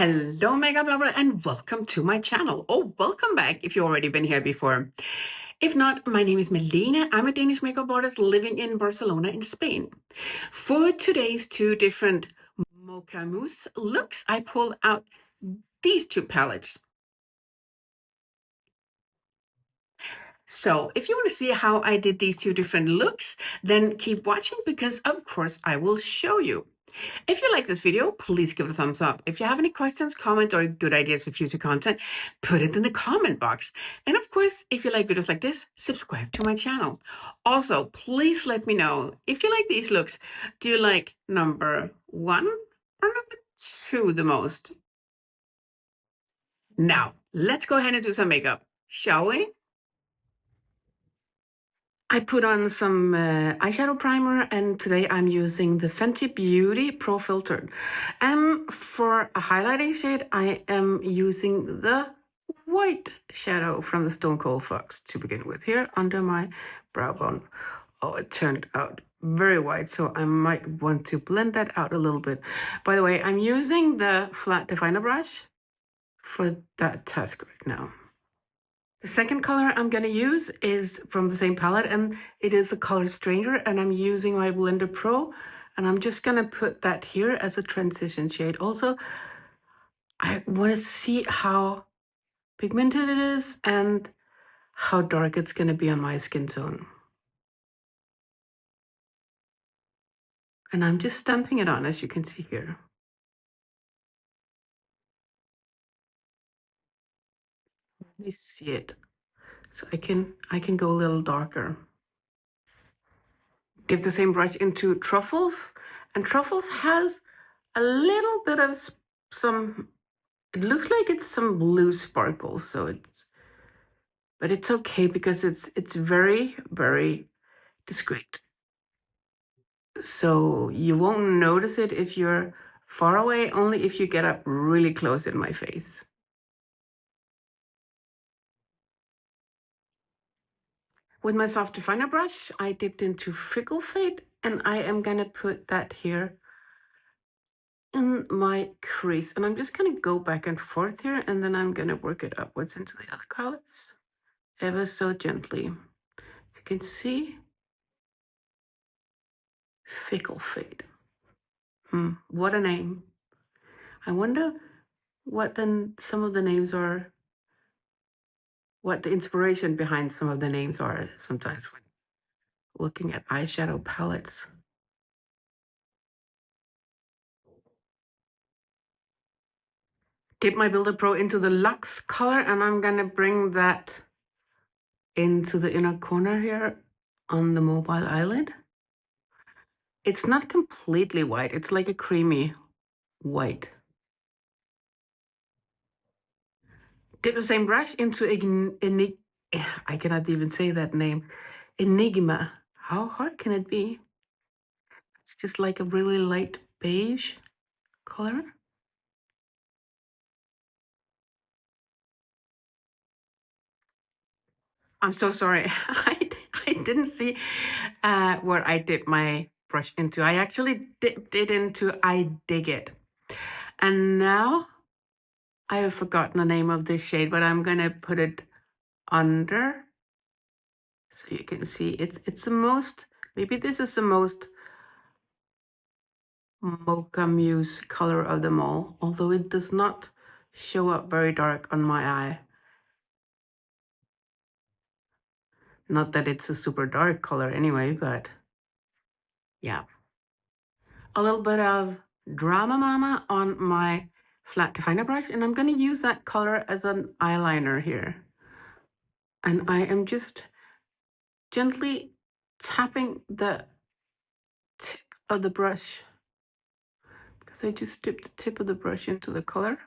Hello, makeup lover, and welcome to my channel. Oh, welcome back if you've already been here before. If not, my name is Malene. I'm a Danish makeup artist living in Barcelona in Spain. For today's two different Mocha Mousse looks, I pulled out these two palettes. So if you want to see how I did these two different looks, then keep watching because of course I will show you. If you like this video, please give it a thumbs up. If you have any questions, comments, or good ideas for future content, put it in the comment box. And of course, if you like videos like this, subscribe to my channel. Also, please let me know if you like these looks. Do you like number 1 or number 2 the most? Now, let's go ahead and do some makeup, shall we? I put on some eyeshadow primer, and today I'm using the Fenty Beauty Pro Filter. For a highlighting shade, I am using the white shadow from the Stone Cold Fox to begin with here under my brow bone. Oh, it turned out very white, so I might want to blend that out a little bit. By the way, I'm using the flat definer brush for that task right now. The second color I'm going to use is from the same palette, and it is a color Stranger, and I'm using my Blender Pro, and I'm just going to put that here as a transition shade. Also, I want to see how pigmented it is and how dark it's going to be on my skin tone. And I'm just stamping it on, as you can see here. Let me see it. So I can go a little darker. Dip the same brush into Truffles, and Truffles has a little bit of some, it looks like it's some blue sparkles, so but it's okay because it's very, very discreet. So you won't notice it if you're far away, only if you get up really close in my face. With my soft definer brush, I dipped into Fickle Fade, and I am gonna put that here in my crease. And I'm just gonna go back and forth here, and then I'm gonna work it upwards into the other colors, ever so gently. If you can see, Fickle Fade. What a name. I wonder what then some of the names are, what the inspiration behind some of the names are sometimes when looking at eyeshadow palettes. Dip my Builder Pro into the Luxe color, and I'm gonna bring that into the inner corner here on the mobile eyelid. It's not completely white, it's like a creamy white. Dip the same brush into I cannot even say that name. Enigma. How hard can it be? It's just like a really light beige color. I'm so sorry. I didn't see where I dipped my brush into. I actually dipped it into I Dig It. And now I have forgotten the name of this shade, but I'm gonna put it under so you can see it's the most, maybe this is the most Mocha Mousse color of them all, although it does not show up very dark on my eye. Not that it's a super dark color anyway, but yeah. A little bit of Drama Mama on my flat definer brush, and I'm going to use that color as an eyeliner here. And I am just gently tapping the tip of the brush because I just dipped the tip of the brush into the color,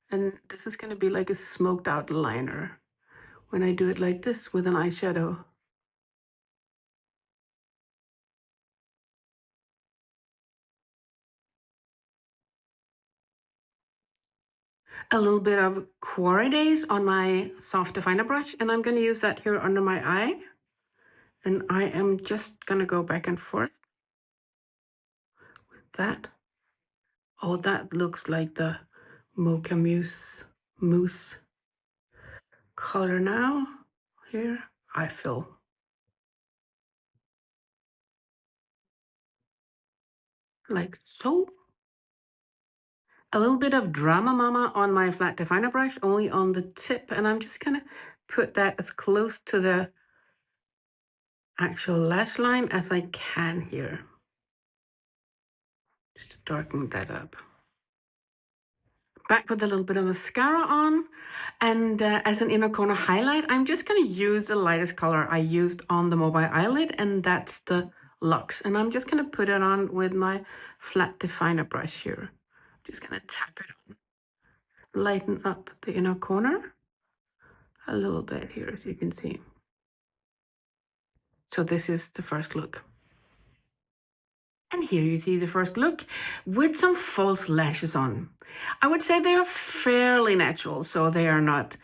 and this is going to be like a smoked out liner when I do it like this with an eyeshadow. A little bit of Quarry Days on my soft definer brush, and I'm going to use that here under my eye. And I am just going to go back and forth with that. Oh, that looks like the Mocha Mousse color now. Here I fill like so. A little bit of Drama Mama on my flat definer brush, only on the tip, and I'm just gonna put that as close to the actual lash line as I can here. Just to darken that up. Back with a little bit of mascara on, and as an inner corner highlight, I'm just gonna use the lightest color I used on the mobile eyelid, and that's the Luxe. And I'm just gonna put it on with my flat definer brush here. Just gonna tap it on. Lighten up the inner corner a little bit here, as you can see. So this is the first look. And here you see the first look with some false lashes on. I would say they are fairly natural, so they are not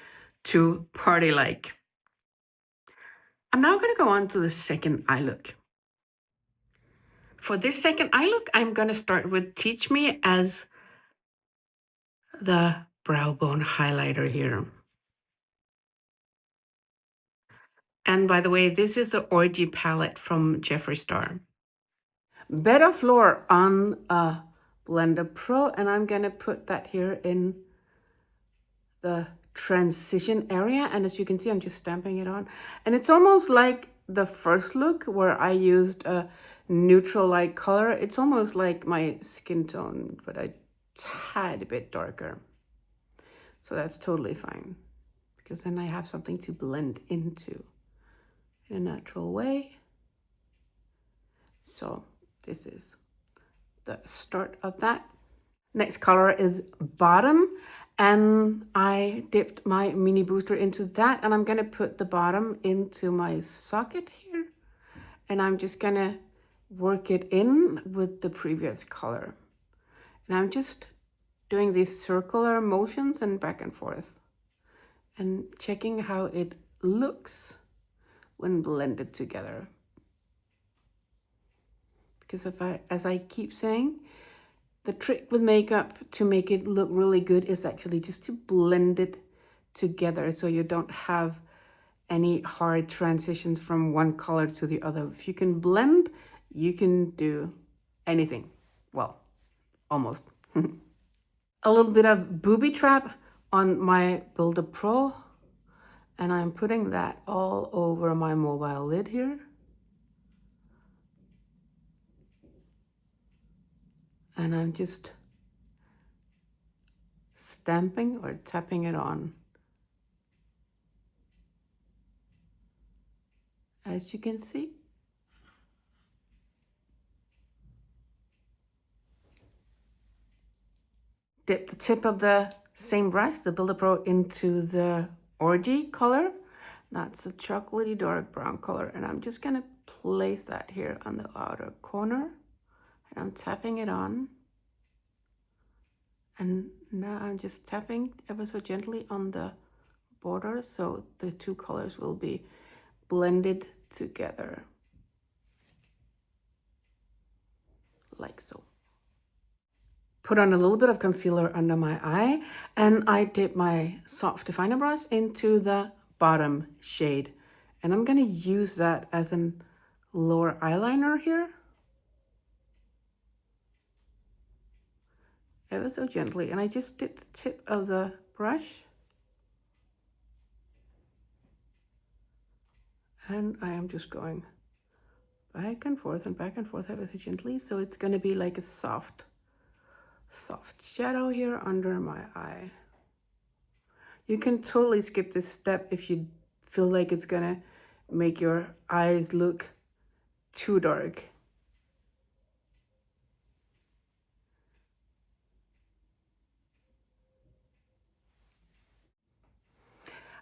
too party-like. I'm now going to go on to the second eye look. For this second eye look, I'm going to start with Teach Me as the brow bone highlighter here. And by the way, this is the Orgy palette from Jeffree Star. Better Floor on a Blender Pro, and I'm gonna put that here in the transition area. And as you can see, I'm just stamping it on. And it's almost like the first look where I used a neutral light color. It's almost like my skin tone, but a tad bit darker. So that's totally fine, because then I have something to blend into in a natural way. So this is the start of that. Next color is Bottom, and I dipped my mini booster into that, and I'm gonna put the bottom into my socket here, and I'm just gonna work it in with the previous color. And I'm just doing these circular motions and back and forth and checking how it looks when blended together. Because as I keep saying, the trick with makeup to make it look really good is actually just to blend it together, so you don't have any hard transitions from one color to the other. If you can blend, you can do anything. Well, almost. A little bit of Booby Trap on my Builder Pro, and I'm putting that all over my mobile lid here. And I'm just stamping or tapping it on. As you can see. Dip the tip of the same brush, the Builder Pro, into the Orgy color. That's a chocolatey dark brown color. And I'm just gonna place that here on the outer corner. And I'm tapping it on. And now I'm just tapping ever so gently on the border, so the two colors will be blended together. Like so. Put on a little bit of concealer under my eye, and I dip my soft definer brush into the bottom shade. And I'm gonna use that as a lower eyeliner here. Ever so gently, and I just dip the tip of the brush, and I am just going back and forth ever so gently, so it's going to be like a soft shadow here under my eye. You can totally skip this step if you feel like it's gonna make your eyes look too dark.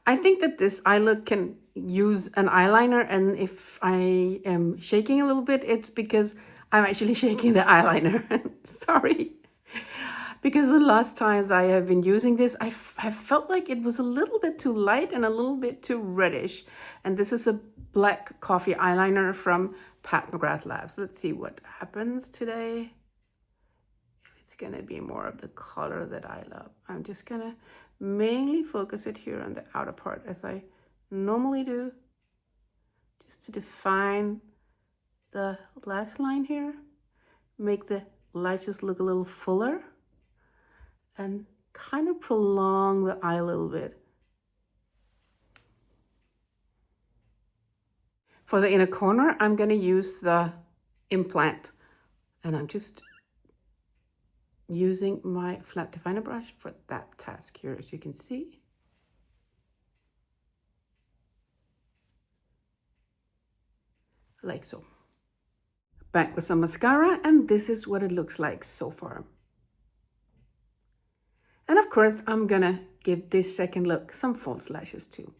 I think that this eye look can use an eyeliner, and if I am shaking a little bit, it's because I'm actually shaking the eyeliner. Sorry. Because the last times I have been using this, I felt like it was a little bit too light and a little bit too reddish. And this is a black coffee eyeliner from Pat McGrath Labs. Let's see what happens today. If it's it's going to be more of the color that I love. I'm just going to mainly focus it here on the outer part as I normally do, just to define the lash line here, make the lashes look a little fuller, and kind of prolong the eye a little bit. For the inner corner, I'm going to use the implant, and I'm just using my flat definer brush for that task here, as you can see. Like so. Back with some mascara, and this is what it looks like so far. And of course, I'm gonna give this second look some false lashes too.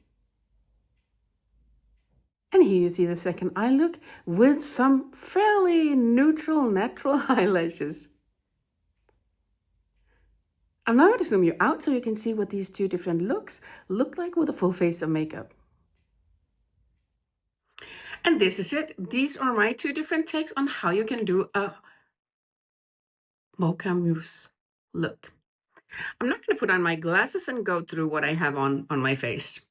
And here you see the second eye look with some fairly neutral, natural eyelashes. I'm now going to zoom you out so you can see what these two different looks look like with a full face of makeup. And this is it. These are my two different takes on how you can do a Mocha Mousse look. I'm not going to put on my glasses and go through what I have on my face.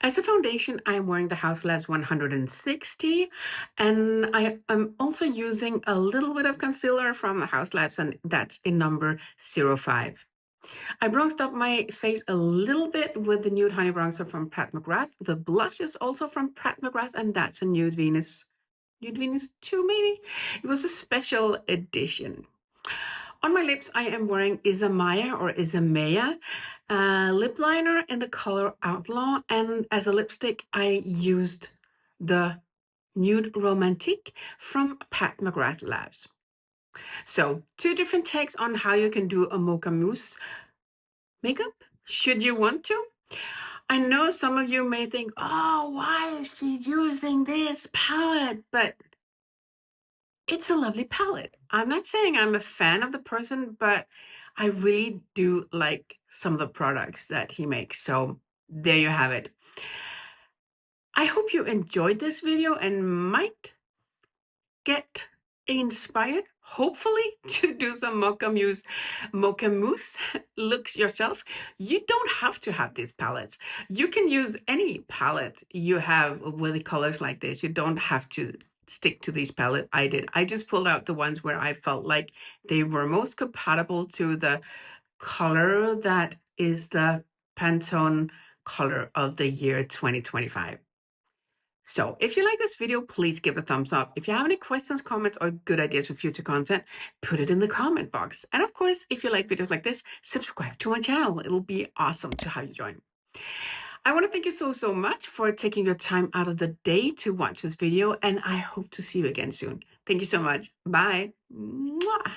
As a foundation, I'm wearing the House Labs 160, and I am also using a little bit of concealer from the House Labs, and that's in number 05. I bronzed up my face a little bit with the Nude Honey Bronzer from Pat McGrath. The blush is also from Pat McGrath, and that's a Nude Venus 2 maybe? It was a special edition. On my lips, I am wearing Isamaya or Isamaya lip liner in the color Outlaw, and as a lipstick, I used the Nude Romantique from Pat McGrath Labs. So, two different takes on how you can do a Mocha Mousse makeup, should you want to. I know some of you may think, oh, why is she using this palette? But it's a lovely palette. I'm not saying I'm a fan of the person, but I really do like some of the products that he makes. So there you have it. I hope you enjoyed this video and might get inspired, hopefully, to do some Mocha Mousse looks yourself. You don't have to have these palettes. You can use any palette you have with the colors like this. You don't have to stick to these palette. I did. I just pulled out the ones where I felt like they were most compatible to the color that is the Pantone color of the year 2025. So if you like this video, please give a thumbs up. If you have any questions, comments, or good ideas for future content, put it in the comment box. And of course, if you like videos like this, subscribe to my channel. It'll be awesome to have you join. I want to thank you so much for taking your time out of the day to watch this video, and I hope to see you again soon. Thank you so much. Bye. Mwah.